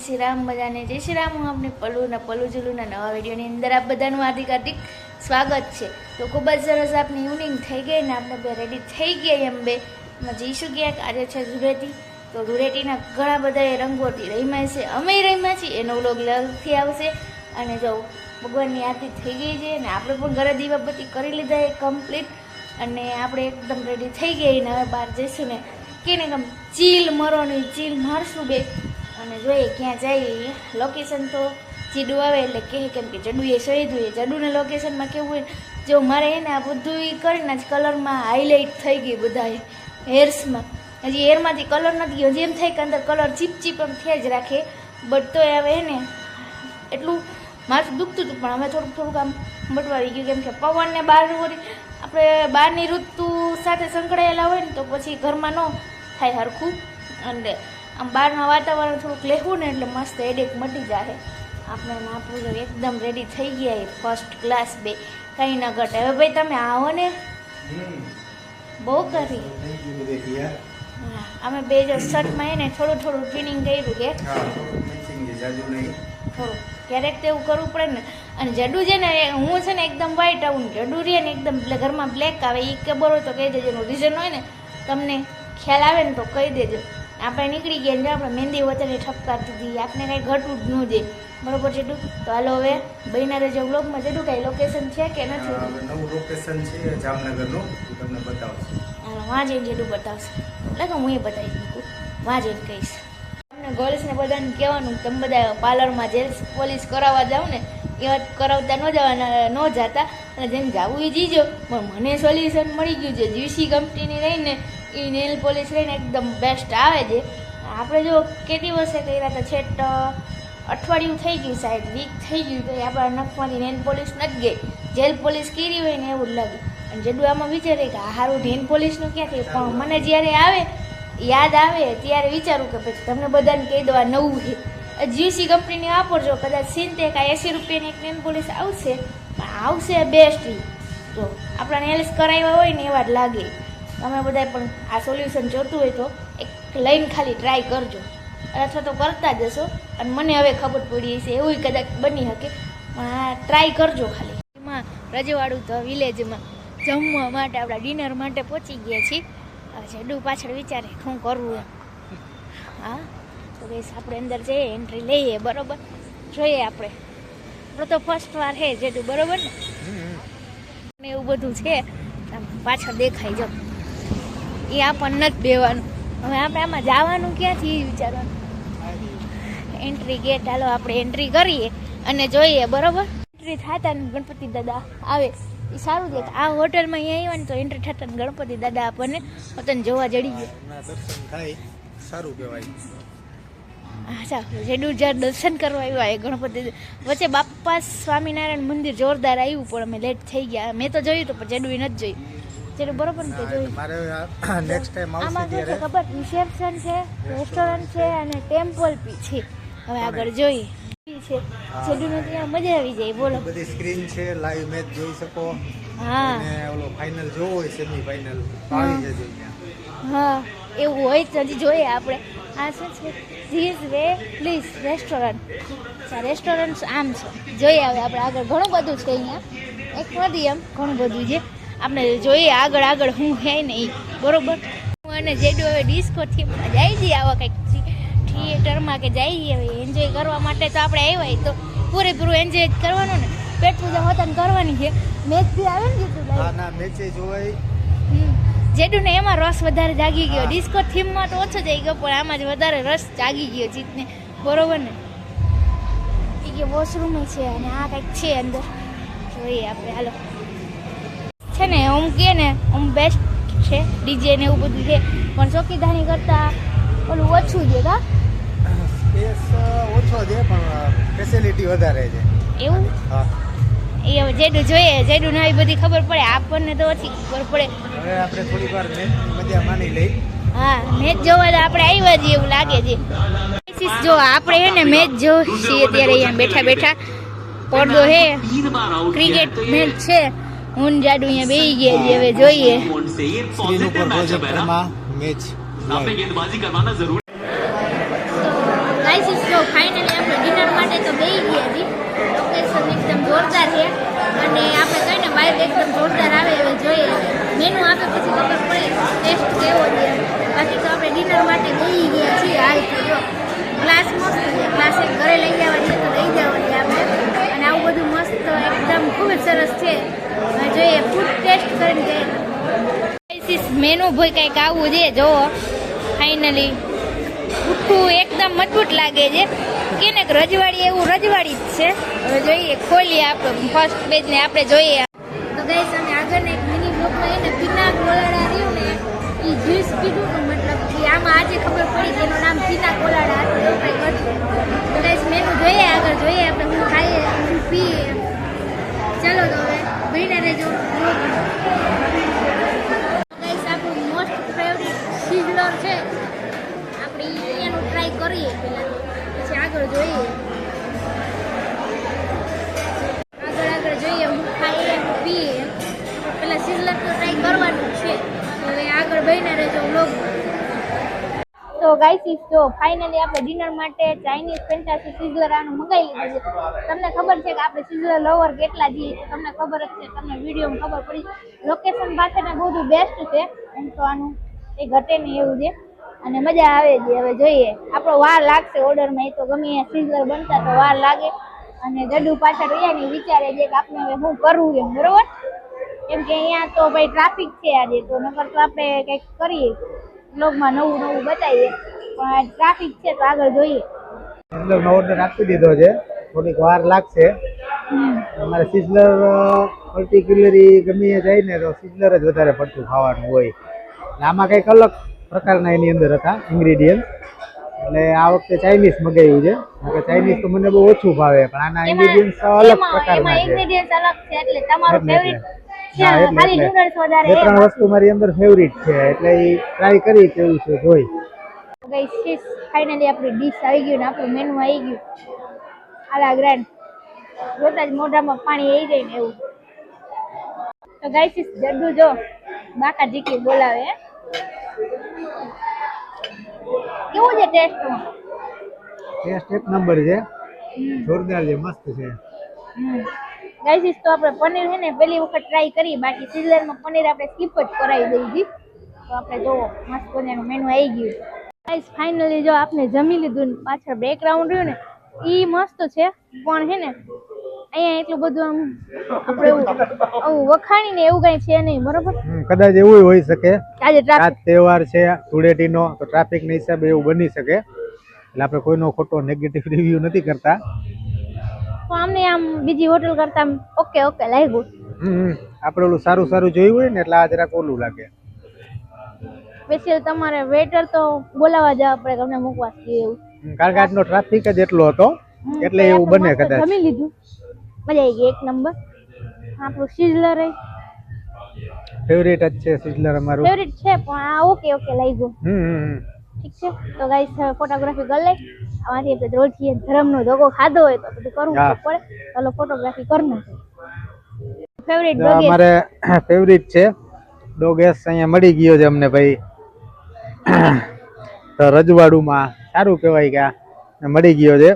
શ્રી રામ બધાને જય શ્રી રામ. હું આપની પલ્લુ જુલુના નવા વિડીયોની અંદર આપ બધાનું હાર્દિક સ્વાગત છે. તો ખૂબ જ સરસ આપની ઇવનિંગ થઈ ગઈ ને આપણે બે રેડી થઈ ગયા એમ બે જઈશું ક્યાંક. આજે છે ધૂળેટી, તો ધૂળેટીના ઘણા બધા રંગોથી રમ્યા છે, અમે રમ્યા છીએ, એનો વ્લોગ લગથી આવશે. અને જો ભગવાનની આરતી થઈ ગઈ છે ને આપણે પણ ઘરે દીવાબત્તી કરી લીધા એ કમ્પ્લીટ, અને આપણે એકદમ રેડી થઈ ગઈ ને હવે બહાર જઈશું ને કે ને ચીલ મરોની ચીલ મારશું બે અને જોઈએ ક્યાં જઈએ. લોકેશન તો જીડું આવે એટલે કહે, કેમ કે જડુએ શહીદું એ જડુના લોકેશનમાં કેવું હોય, જો મારે એને આ બધું એ કરીને જ કલરમાં હાઇલાઇટ થઈ ગઈ બધા હેર્સમાં. હજી હેરમાંથી કલર નથી ગયો, જેમ થાય કે અંદર કલર ચીપ એમ થયા જ રાખે, બટ તોય હવે એને એટલું માથું દુખતું હતું, પણ હવે થોડુંક આમ મટવાવી ગયું, કેમ કે પવનને બહાર આપણે બહારની ઋતુ સાથે સંકળાયેલા હોય ને તો પછી ઘરમાં ન થાય સરખું, અને આમ બહારના વાતાવરણ થોડુંક લેવું ને એટલે મસ્ત હેડેક મટી જાય. આપણે આપણું એકદમ રેડી થઈ ગયા એ ફર્સ્ટ ક્લાસ બે, કંઈ ન ઘટે. હવે ભાઈ તમે આવો ને, બહુ કરી હા અમે બે જો શર્ટમાં એને થોડું ટ્વિનિંગ કર્યું કે થોડું ક્યારેક તો એવું કરવું પડે ને. અને જડુ છે ને, હું છે ને એકદમ વ્હાઈટ આવું, જડુ રહે ને એકદમ ઘરમાં બ્લેક આવે. એ ખબર હોય તો કહી દેજો, એનું રીઝન હોય ને તમને ખ્યાલ આવે ને તો કહી દેજો. આપણે નીકળી ગયા ને આપણે મહેંદી વતનની ઠપકાર દીધી, આપણે કાંઈ ઘટવું જ ન જાય, બરોબર જેડુ? તો હાલો હવે બહેના રહેજો વ્લોગમાં. જેડુ કાંઈ લોકેશન છે કે નથી? નવું લોકેશન છે જામનગરનું, તમને બતાવશું. હાલો વાં જઈને જેડુ બતાવશે, એટલે કે હું એ બતાવી મૂકું, વાં જઈને કહીશ. તમને ગર્લ્સને બધાને કહેવાનું, તમે બધા પાર્લરમાં જેલ પોલિશ કરાવવા જાઓ ને એ વાત કરાવતા ન જતા, અને જેને જવું એ જીજો. પણ મને સોલ્યુશન મળી ગયું છે, જીસી કંપનીની રહીને એ નેલ પોલિશ રહીને એકદમ બેસ્ટ આવે છે. આપણે જો કે દિવસે કર્યા તો છેટ અઠવાડિયું થઈ ગયું, સાહેબ વીક થઈ ગયું, તો આપણા નખમાંથી નેલ પોલિશ નથી ગઈ, જેલ પોલિશ કરી હોય ને એવું જ લાગે. અને જેટલું આમાં વિચારે કે સારું નેલ પોલિશનું ક્યાં થયું, પણ મને જ્યારે આવે યાદ આવે ત્યારે વિચારું કે પછી તમને બધાને કહી દો આ નવું છે, જીસી કંપનીની વાપરજો. કદાચ 70 કે 80 રૂપિયાની એક નેલ પોલિશ આવશે, પણ આવશે બેસ્ટ. તો આપણા નેલ્સ કરાવ્યા હોય ને એવા જ લાગે. તમે બધા પણ આ સોલ્યુશન જોતું હોય તો એક લઈને ખાલી ટ્રાય કરજો, અથવા તો કરતા જશો. અને મને હવે ખબર પડી છે એવું કદાચ બની શકે, પણ આ ટ્રાય કરજો ખાલી. એમાં રજવાડું તો વિલેજમાં જમવા માટે આપણા ડિનર માટે પહોંચી ગયા છીએ. જેડું પાછળ વિચારે શું કરવું એમ. હા તો બસ આપણે અંદર જઈએ, એન્ટ્રી લઈએ, બરોબર? જોઈએ આપણે તો ફર્સ્ટ વાર છે જેડું, બરોબર ને? એવું બધું છે પાછળ દેખાય જો, એ આપણને નથી બેવાનું. હવે આપણે આમાં જવાનું ક્યાંથી વિચારવાનું. એન્ટ્રી ગેટ, હાલો આપણે એન્ટ્રી કરીએ અને જોઈએ, બરોબર? એન્ટ્રી થતા ને ગણપતિ દાદા આવે એ સારું છે. આ હોટલમાં અહીંયા આવ્યા ને તો એન્ટ્રી થતા ને ગણપતિ દાદા આપણને પોતાને જોવા જડી ગયા, દર્શન થાય, સારું કહેવાય. અચ્છા, જેડું જ્યારે દર્શન કરવા આવ્યા એ ગણપતિ વચ્ચે બાપા સ્વામિનારાયણ મંદિર જોરદાર આવ્યું, પણ અમે લેટ થઈ ગયા. મેં તો જોયું હતું પણ જેડું નથી જોયું. જેડું બરોબર ને તે જોયું. મારે નેક્સ્ટ ટાઈમ આવશે આમાં ત્યારે ખબર રિસેપ્શન છે, રેસ્ટોરન્ટ છે અને ટેમ્પલ બી છે. હવે આગળ જોઈએ છે. જેડુને ત્યાં મજા આવી જાય, બોલો. બધી સ્ક્રીન છે, લાઈવ મેચ જોઈ શકો. હા અને ઓલો ફાઇનલ જોવો હોય, સેમી ફાઇનલ આવી જજો ત્યાં. હા એવું હોય તો હજી જોઈએ આપણે. આ શું છે? This way please restaurant. Restaurant આમ છે, જોઈએ હવે આપણે આગળ. ઘણું બધું છે અહીંયા, એક નથી એમ ઘણું બધું છે. આપણે જોઈએ આગળ હું હે ને એ, બરોબર? હું અને જેડુ હવે ડિસ્કો થીમમાં જાય છે, આવા કંઈક થિયેટરમાં કે જઈએ. હવે એન્જોય કરવા માટે તો આપણે આવ્યા તો પૂરેપૂરું એન્જોય કરવાનું ને, પેટ પૂજા હોતા કરવાની છે. મેચ બી આવે ને જેટલું ના મેચે જોવાય. જેડુને એમાં રસ વધારે જાગી ગયો. ડિસ્કો થીમમાં તો ઓછો જઈ ગયો, પણ આમાં જ વધારે રસ જાગી ગયો જીતને, બરોબર ને? એ કે વોશરૂમ છે અને આ કંઈક છે અંદર, જોઈએ આપણે. હાલો છે ને ઓમ કે ને ઓમ બેસ્ટ છે, ડીજે ને એવું બધું છે, પણ ચોકીદારી કરતાં ઓલું ઓછું છે. કા સ્પેસ ઓછો છે પણ ફેસિલિટી વધારે છે. એવું? હા એ હવે જેડું જોઈએ, જેડું આવી બધી ખબર પડે, આપણને તો ઓછી ખબર પડે. હવે આપણે થોડી વાર મજા માની લઈ. હા મેચ જોવા તો આપણે આવ્યા છીએ એવું લાગે છે. જો આપણે હે ને મેચ જોઈ છીએ ત્યારે અહીંયા બેઠા પડદો હે, ક્રિકેટ મેચ છે. હું જાડુ અહીંયા બેસી ગયા છીએ, હવે જોઈએ. સ્ક્રીન ઉપર પ્રોજેક્ટરમાં મેચ ગાઈસ જો ફાઇનલી મેનુ આપે પછી ખબર પડે ટેસ્ટ કેવો છે. બાકી તો આપણે ડિનર માટે જઈ ગયા છીએ હાલ તો જો ગ્લાસ મસ્ત છે. ગ્લાસ એક ઘરે લઈ જવા છે તો લઈ જવાની આપણે. અને આવું બધું મસ્ત એકદમ ખૂબ જ સરસ છે. હવે જોઈએ ફૂડ ટેસ્ટ કરીને જઈએ. મેનુ ભાઈ કંઈક આવું છે જો ફાઇનલી ઉઠું એકદમ મજબૂત લાગે છે કે ને રજવાડી એવું રજવાડી જ છે. હવે જોઈએ ખોલીએ આપણે ફર્સ્ટ પેજ ને આપણે જોઈએ તો ગાઈસ અમે આગળ એક મિની બ્લોકમાં એને પીના કોલાડા રહ્યું ને એ જ્યુસ પીધું તો મતલબ કે આમાં આજે ખબર પડી કે એનું નામ પીના કોલાડા હતું એવું કંઈક હતું. તો ગાઈસ મેનુ જોઈએ આગળ જોઈએ આપણે શું ખાઈએ શું પીએ. ચાલો તો હવે ભીને રહેજો. ગાઈસ આપણું મોસ્ટ ફેવરિટ સિઝલર છે આપણે એનું ટ્રાય કરીએ પહેલાં પછી આગળ જોઈએ. આગળ જોઈએ હું ખાઈએ પીએ પેલા સિઝલર તો ટ્રાય કરવાનું છે. હવે આગળ બહીને રહેજો વ્લોગ. તો ગાઈસ જો ફાઇનલી આપણે ડિનર માટે ચાઇનીઝ ફેન્ટાસી સિઝલર આનું મંગાવી લીધું છે. તમને ખબર છે કે આપણે સિઝલર લવર કેટલા છીએ તો તમને ખબર જ છે. તમને વિડીયોમાં ખબર પડી. લોકેશન પાછળ બધું બેસ્ટ છે એમ તો આનું એ ઘટે નહીં એવું છે અને મજા આવે છે. હવે જોઈએ આપણો વાર લાગશે ઓર્ડરમાં. એ તો ગમે સિઝલર બનતા તો વાર લાગે અને ગડુ પાછળ રહ્યા ને વિચારે છે કે આપણે હવે શું કરવું એમ બરોબર. કેમ કે અહીંયા તો ભાઈ ટ્રાફિક છે આજે તો નકર તો આપણે કંઈક કરીએ બ્લોગમાં નવું નવું બતાવીએ પણ ટ્રાફિક છે તો આગળ જોઈએ. સિઝલરનો ઓર્ડર આપી દીધો છે. થોડીક વાર લાગશે. અમારે સિઝલર પર્ટિક્યુલરલી ગમે જાય ને તો સિઝલર જ વધારે પડતું ખાવાનું હોય. આમાં કંઈક અલગ પ્રકારના એની અંદર હતા ઇન્ગ્રેડિયન્ટ. એટલે આ વખતે ચાઇનીઝ મગાવ્યું છે. ચાઇનીઝ તો મને બહુ ઓછું ભાવે પણ આના ઇન્ગ્રેડિયન્ટ અલગ પ્રકારના છે. ઇન્ગ્રેડિયન્ટ્સ અલગ છે એટલે તમારું ફેવરિટ ખાલી નૂડલ્સ વધારે. બે ત્રણ વસ્તુ મારી અંદર ફેવરિટ છે એટલે એ ટ્રાય કરી કેવું છે જોઈ. ગાઈસ ફાઇનલી આપણી ડીશ આવી ગયું ને આપણું મેનુ આવી ગયું. આલા ગ્રાન્ડ જોતા જ મોઢામાં પાણી આવી જાય ને એવું. તો ગાઈસ જડ્ડુ જો બાકા જીકી બોલાવે કેવું છે ટેસ્ટમાં? ટેસ્ટ એક નંબર છે. જોરદાર છે, મસ્ત છે. ગાઈસ તો આપણે પનીર છે ને પહેલી વખત ટ્રાય કરી. બાકી સિઝલરમાં પનીર આપણે સ્કીપ જ કરાવી દીધી. તો આપણે જો મસ્ત મજાનું મેનુ આવી ગયું. ગાઈસ ફાઇનલી જો આપણે જમી લીધું ને પાછળ બેકગ્રાઉન્ડ રહ્યું ને એ મસ્ત છે પણ છે ને અહીંયા એટલું બધું આમ આપણે આવું વખાણીને એવું કઈ છે નહીં બરોબર. કદાચ એવું હોઈ શકે આજે ટ્રાફિક તહેવાર છે ધૂળેટીનો તો ટ્રાફિકના હિસાબે એવું બની શકે. એટલે આપણે કોઈનો ખોટો નેગેટિવ રિવ્યુ નથી કરતા. તો અમને આમ બીજી હોટલ કરતા ઓકે ઓકે લાગ્યું. આપણે ઓલું સારું સારું જોયું હોય ને એટલે આ જરાક ઓલું લાગે. સ્પેશિયલ તમારે વેટર તો બોલાવા જવા પડે તમને મૂકવા એવું. કારણ કે આજનો ટ્રાફિક જ એટલો હતો એટલે એવું બને કદાચ. જમી લીધું મજા આવી ગઈ એક નંબર. આપણું સિઝલર ફેવરેટ જ છે સિઝલર અમારું. ફેવરેટ છે પણ આ ઓકે ઓકે લાગ્યું. ઠીક છે તો ગાઈસ ફોટોગ્રાફી કરી લઈ. આમાંથી આપણે રોજથી ધર્મનો ધોકો ખાધો હોય તો બધું કરવું પડે. ચાલો ફોટોગ્રાફી કરી નાખો. ફેવરેટ અમારે ફેવરેટ છે ડોગેસ અહીંયા મળી ગયો છે અમને ભાઈ. તો રજવાડુમાં સારું કહેવાય કે મળી ગયો છે.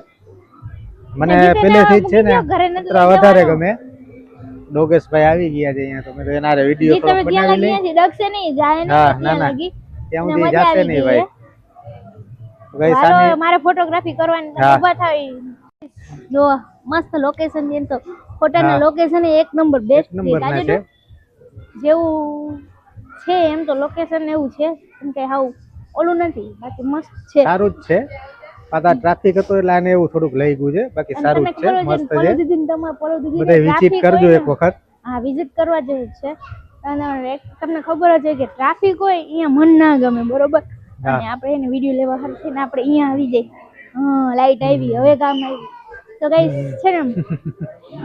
મને પહેલેથી જ છે ને વધારે ગમે. ડોગેશભાઈ આવી ગયા છે અહીંયા તો મેં એના વિડીયો તો બનાવી લઈ. ડગશે નહીં જાય ને ત્યાં લાગી ત્યાં સુધી જાશે નહીં ભાઈ. મારે ફોટોગ્રાફી કરવાની ઊભા થાય. જો મસ્ત લોકેશન છે તો ફોટાના લોકેશન એક નંબર બેસ્ટ છે. જેવું છે એમ તો લોકેશન એવું છે એમ કે હાવ ઓલું નથી બાકી મસ્ત છે. સારું જ છે. પાછા ટ્રાફિક હતો એટલે આને એવું થોડુંક લઈ ગયું છે. બાકી સારું જ છે, મસ્ત છે. બધા વિઝિટ કરજો એક વખત. હા વિઝિટ કરવા જેવું છે. અને તમને ખબર જ છે કે ટ્રાફિક હોય અહીંયા મન ના ગમે બરોબર. અને આપણે એને વિડીયો લેવા હરશે ને આપણે અહીંયા આવી જાય. લાઈટ આવી હવે કામ આવી તો ગાઈસ છે ને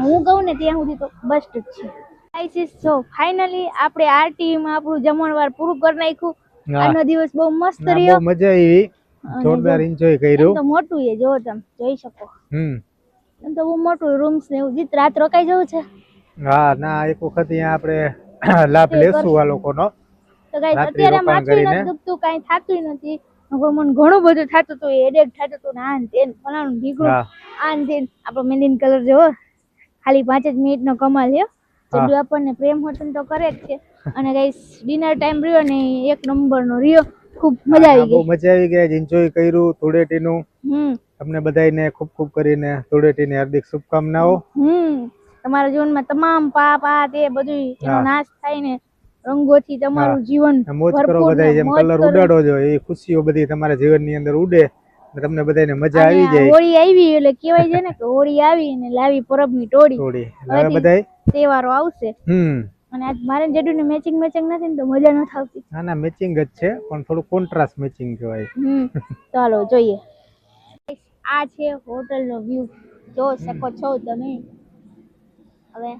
હું કહું ને ત્યાં સુધી તો બેસ્ટ જ છે. ગાઈસ જો ફાઇનલી આપણે આરટીમાં આપણું જમણવાર પૂરું કરી નાખ્યું. આજનો દિવસ બહુ મસ્ત રહ્યો. મજા આવી. જોરદાર એન્જોય કર્યું. તો મોટું એ જો તમે જોઈ શકો. એમ તો બહુ મોટું રૂમ્સ ને એવું જીત રાત રોકાઈ જવું છે. હા ના એક વખત અહીંયા આપણે લાભ લેશું આ લોકોનો. તો ગાઈસ અત્યારે માથું નથી દુખતું કાઈ થાતું નથી. મને ઘણું બધું થતું હતું હેડેક થતું હતું ને આન તેન ફલાણું ઢીકડું આન તેન. આપણો મેંદીન કલર જોવો ખાલી 5 જ મિનિટનો કમાલ છે. જેટલું આપણને પ્રેમ વચન તો કરે જ છે. અને ગાઈસ ડિનર ટાઈમ રહ્યો ને એક નંબરનો રહ્યો, ખૂબ મજા આવી બહુ ગઈ. મજા આવી ગઈ, એન્જોય કર્યું ધૂળેટીનું. હમ તમને બધાને ખૂબ ખૂબ કરીને ધૂળેટીની હાર્દિક શુભકામનાઓ. તમારા જીવનમાં તમામ પાપ આ તે બધું એનો નાશ થાય ને રંગોથી તમારું જીવન મોજ કરો, ભરપૂર બધા ને જેમ મોજ કલર કરો. ઉડાડો છો એ ખુશીઓ બધી તમારા જીવનની અંદર ઉડે અને તમને બધાને મજા આવી જાય. હોળી આવી એટલે કહેવાય છે ને કે હોળી આવી ને લાવી પરબની ટોળી. હવે બધા તહેવારો આવશે. અને આજ મારે જેડું ને મેચિંગ નથી ને તો મજા નથી આવતી. ના મેચિંગ જ છે પણ થોડું કોન્ટ્રાસ્ટ મેચિંગ કહેવાય. ચાલો જોઈએ. આ છે હોટલ નો વ્યૂ, જોઈ શકો છો તમે. હવે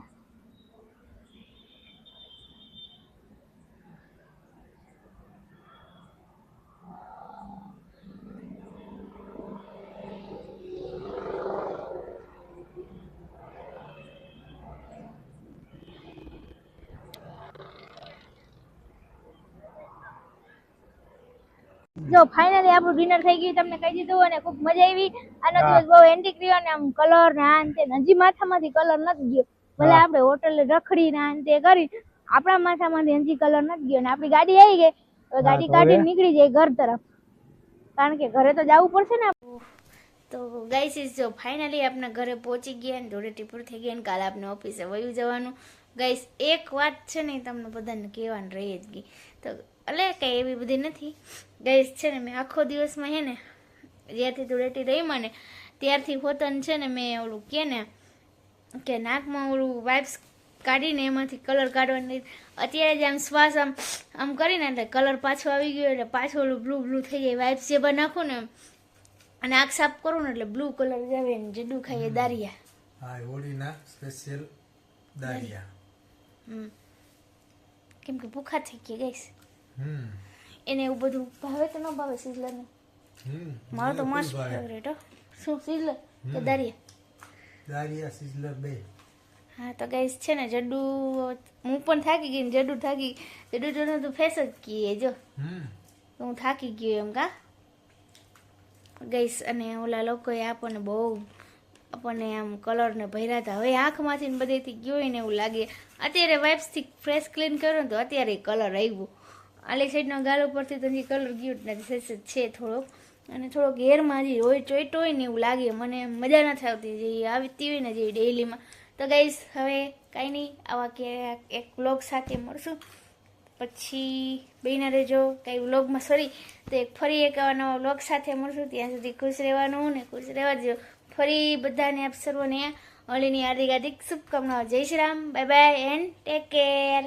જો ફાઇનલી આપણું ડિનર થઈ ગયું, તમને કહી દીધું અને ખૂબ મજા આવી. આનો દિવસ બહુ એન્ટિક રહ્યો ને આમ કલર ને આ તે હજી માથામાંથી કલર નથી ગયો. ભલે આપણે હોટલ રખડી ને આ તે કરી, આપણા માથામાંથી હજી કલર નથી ગયો. ને આપણી ગાડી આવી ગઈ, હવે ગાડી કાઢીને નીકળી જાય ઘર તરફ, કારણ કે ઘરે તો જવું પડશે ને. તો ગાઈસ જો ફાઇનલી આપણા ઘરે પહોંચી ગયા ને ધૂળેટી પૂરી થઈ ગઈ ને કાલે આપણે ઓફિસે વયું જવાનું. ગાઈસ એક વાત છે ને તમને બધાને કહેવાનું રહી જ ગઈ, તો એટલે કંઈ એવી બધી નથી ગાઈસ. છે ને મેં આખો દિવસમાં છે ને જ્યારથી ધૂળેટી રહી મને ત્યારથી હોતન છે ને મેં ઓલું કે નાકમાં ઓલું વાઇપ્સ કાઢીને એમાંથી કલર કાઢવાની. અત્યારે જ આમ શ્વાસ આમ કરીને એટલે કલર પાછો આવી ગયો, એટલે પાછું ઓલું બ્લુ થઈ જાય. વાઇપ્સ જે પણ નાખું ને અને આંખ સાફ કરું ને એટલે બ્લુ કલર જ આવે ને જેડું ખાઈએ દારિયા. હા, હોળીના સ્પેશિયલ દારિયા. કેમ કે ભૂખા થઈ ગયા ગાઈસ. એને એવું બધું ભાવે તો ન ભાવે સિઝલરને. મારો તો મસ્ત ફેવરેટ હો. શું સિઝલર કે દારિયા? દારિયા સિઝલર બે. હા તો ગાઈસ છે ને જડ્ડુ હું પણ થાકી ગઈ ને જડ્ડુ તો ફેસ જ કીએ જો હું થાકી ગયો એમ કા ગાઈસ. અને ઓલા લોકોએ આપણને આમ કલર ને ભર્યા હતા. હવે આંખમાંથી ને બધેથી ગયો ને એવું લાગે. અત્યારે વાઇપ્સથી ફ્રેશ ક્લીન કર્યો ને તો અત્યારે કલર આવ્યું. આલી સાઈડનો ગાલ ઉપરથી તો હજી કલર ગયું જ નથી, છે થોડોક. અને થોડોક હેરમાં હજી ચોઈટો હોય ને એવું લાગે. મને મજા નથી આવતી જે આવતી હોય ને જે ડેઈલીમાં. તો ગાઈસ હવે કાંઈ નહીં, આવા કે એક વ્લોગ સાથે મળશું, પછી બહીના રહેજો કાંઈ વ્લોગમાં. તો ફરી એક આવા નવા વ્લોગ સાથે મળશું. ત્યાં સુધી ખુશ રહેવાનું ને ખુશ રહેવા જો. ફરી બધાને આપ સર્વને હોળીની હાર્દિક શુભકામનાઓ. જય Shri Ram, bye bye and take care.